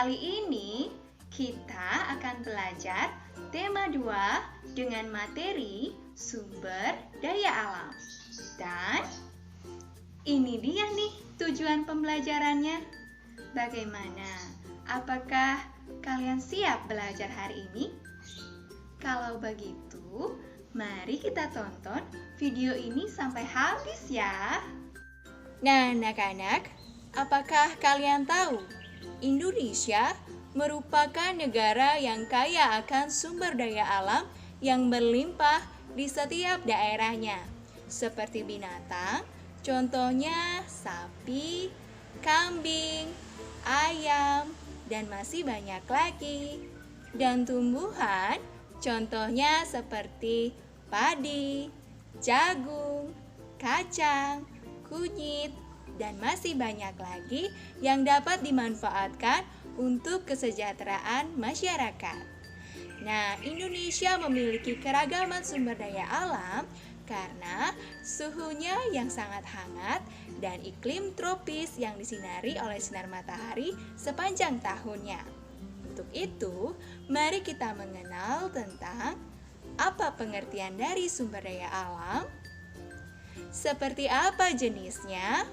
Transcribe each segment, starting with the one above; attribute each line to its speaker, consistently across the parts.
Speaker 1: Kali ini kita akan belajar tema 2 dengan materi sumber daya alam. Dan ini dia nih tujuan pembelajarannya. Bagaimana? Apakah kalian siap belajar hari ini? Kalau begitu, mari kita tonton video ini sampai habis ya. Nah, anak-anak, apakah kalian tahu Indonesia merupakan negara yang kaya akan sumber daya alam yang berlimpah di setiap daerahnya, seperti binatang, contohnya sapi, kambing, ayam, dan masih banyak lagi. Dan tumbuhan, contohnya seperti padi, jagung, kacang, kunyit, dan masih banyak lagi yang dapat dimanfaatkan untuk kesejahteraan masyarakat. Nah, Indonesia memiliki keragaman sumber daya alam karena suhunya yang sangat hangat dan iklim tropis yang disinari oleh sinar matahari sepanjang tahunnya. Untuk itu, mari kita mengenal tentang apa pengertian dari sumber daya alam, seperti apa jenisnya,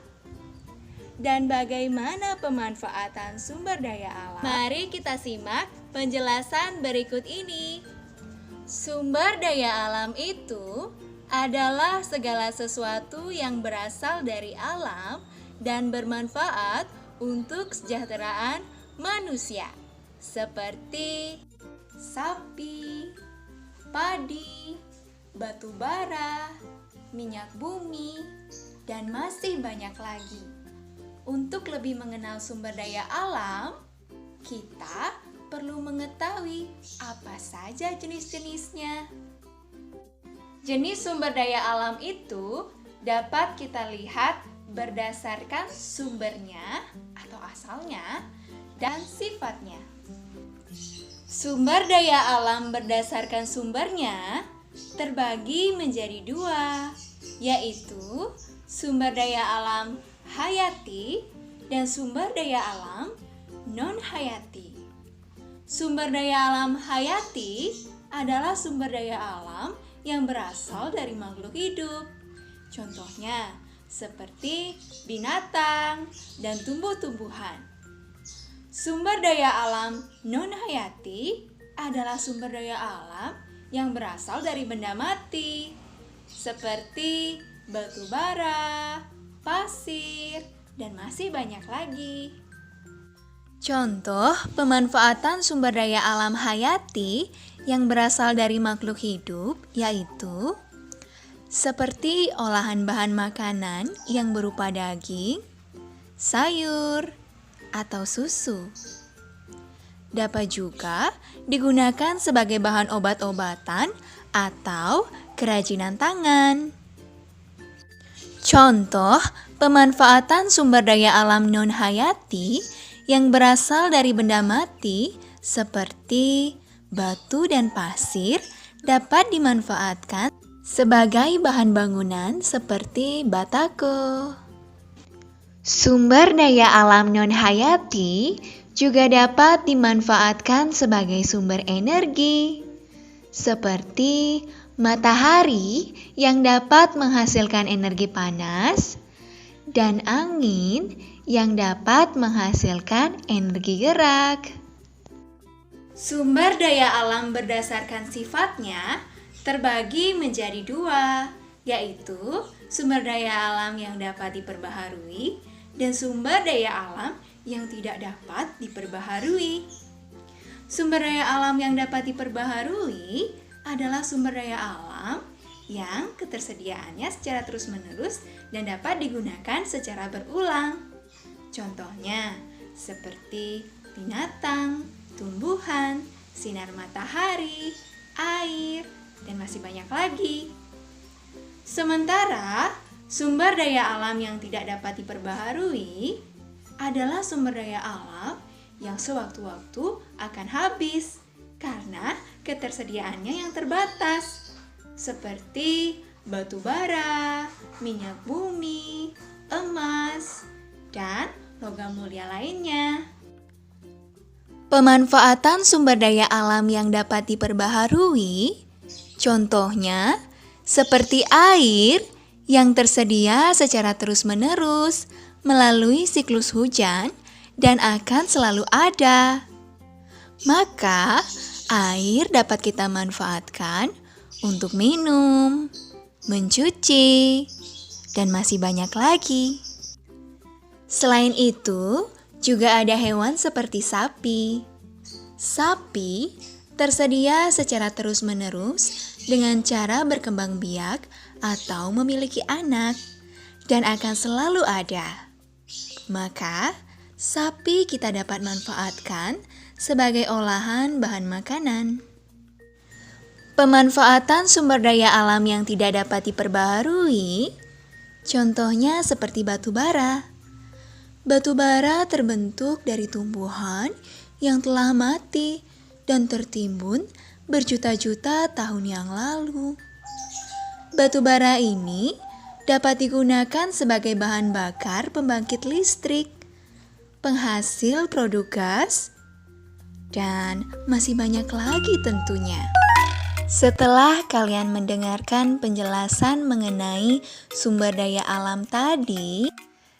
Speaker 1: dan bagaimana pemanfaatan sumber daya alam. Mari kita simak penjelasan berikut ini. Sumber daya alam itu adalah segala sesuatu yang berasal dari alam dan bermanfaat untuk kesejahteraan manusia, seperti sapi, padi, batu bara, minyak bumi, dan masih banyak lagi. Untuk lebih mengenal sumber daya alam, kita perlu mengetahui apa saja jenis-jenisnya. Jenis sumber daya alam itu dapat kita lihat berdasarkan sumbernya atau asalnya dan sifatnya. Sumber daya alam berdasarkan sumbernya terbagi menjadi 2, yaitu sumber daya alam hayati dan sumber daya alam non-hayati. Sumber daya alam hayati adalah sumber daya alam yang berasal dari makhluk hidup. Contohnya seperti binatang dan tumbuh-tumbuhan. Sumber daya alam non-hayati adalah sumber daya alam yang berasal dari benda mati, seperti batu bara, pasir, dan masih banyak lagi. Contoh pemanfaatan sumber daya alam hayati yang berasal dari makhluk hidup yaitu seperti olahan bahan makanan yang berupa daging, sayur, atau susu. Dapat juga digunakan sebagai bahan obat-obatan atau kerajinan tangan. Contoh pemanfaatan sumber daya alam non-hayati yang berasal dari benda mati seperti batu dan pasir dapat dimanfaatkan sebagai bahan bangunan seperti batako. Sumber daya alam non-hayati juga dapat dimanfaatkan sebagai sumber energi seperti matahari yang dapat menghasilkan energi panas, dan angin yang dapat menghasilkan energi gerak. Sumber daya alam berdasarkan sifatnya terbagi menjadi 2, yaitu sumber daya alam yang dapat diperbaharui dan sumber daya alam yang tidak dapat diperbaharui. Sumber daya alam yang dapat diperbaharui adalah sumber daya alam yang ketersediaannya secara terus-menerus dan dapat digunakan secara berulang. Contohnya seperti binatang, tumbuhan, sinar matahari, air, dan masih banyak lagi. Sementara sumber daya alam yang tidak dapat diperbaharui adalah sumber daya alam yang sewaktu-waktu akan habis karena ketersediaannya yang terbatas, seperti batu bara, minyak bumi, emas, dan logam mulia lainnya. Pemanfaatan sumber daya alam yang dapat diperbaharui, contohnya seperti air yang tersedia secara terus-menerus melalui siklus hujan dan akan selalu ada. Maka, air dapat kita manfaatkan untuk minum, mencuci, dan masih banyak lagi. Selain itu, juga ada hewan seperti sapi. Sapi tersedia secara terus-menerus dengan cara berkembang biak atau memiliki anak dan akan selalu ada. Maka, sapi kita dapat manfaatkan sebagai olahan bahan makanan. Pemanfaatan sumber daya alam yang tidak dapat diperbaharui, contohnya seperti batu bara. Batu bara terbentuk dari tumbuhan yang telah mati dan tertimbun berjuta-juta tahun yang lalu. Batu bara ini dapat digunakan sebagai bahan bakar pembangkit listrik, penghasil produk gas, dan masih banyak lagi tentunya. Setelah kalian mendengarkan penjelasan mengenai sumber daya alam tadi,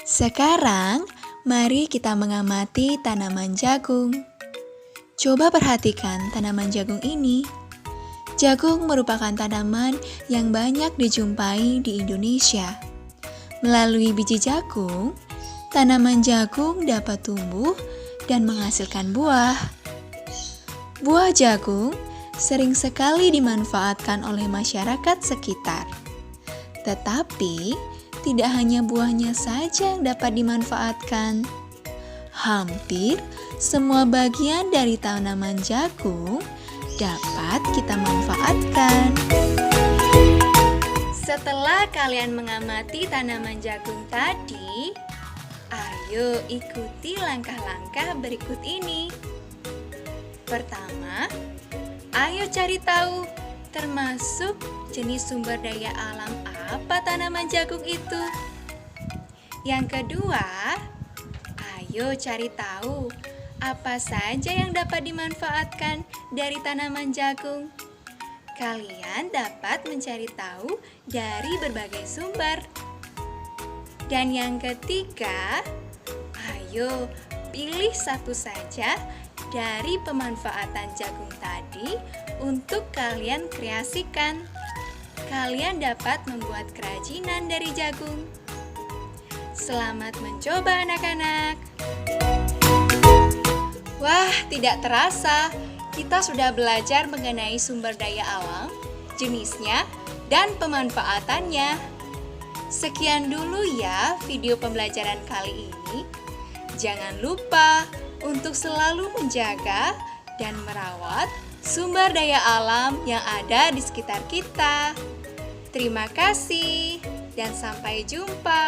Speaker 1: sekarang mari kita mengamati tanaman jagung. Coba perhatikan tanaman jagung ini. Jagung merupakan tanaman yang banyak dijumpai di Indonesia. Melalui biji jagung, tanaman jagung dapat tumbuh dan menghasilkan buah. Buah jagung sering sekali dimanfaatkan oleh masyarakat sekitar. Tetapi, tidak hanya buahnya saja yang dapat dimanfaatkan. Hampir semua bagian dari tanaman jagung dapat kita manfaatkan. Setelah kalian mengamati tanaman jagung tadi, ayo ikuti langkah-langkah berikut ini. Pertama, ayo cari tahu termasuk jenis sumber daya alam apa tanaman jagung itu. Yang kedua, ayo cari tahu apa saja yang dapat dimanfaatkan dari tanaman jagung. Kalian dapat mencari tahu dari berbagai sumber. Dan yang ketiga, ayo pilih satu saja dari pemanfaatan jagung tadi untuk kalian kreasikan. Kalian dapat membuat kerajinan dari jagung. Selamat mencoba anak-anak. Wah, tidak terasa kita sudah belajar mengenai sumber daya alam, jenisnya, dan pemanfaatannya. Sekian dulu ya video pembelajaran kali ini. Jangan lupa untuk selalu menjaga dan merawat sumber daya alam yang ada di sekitar kita. Terima kasih dan sampai jumpa.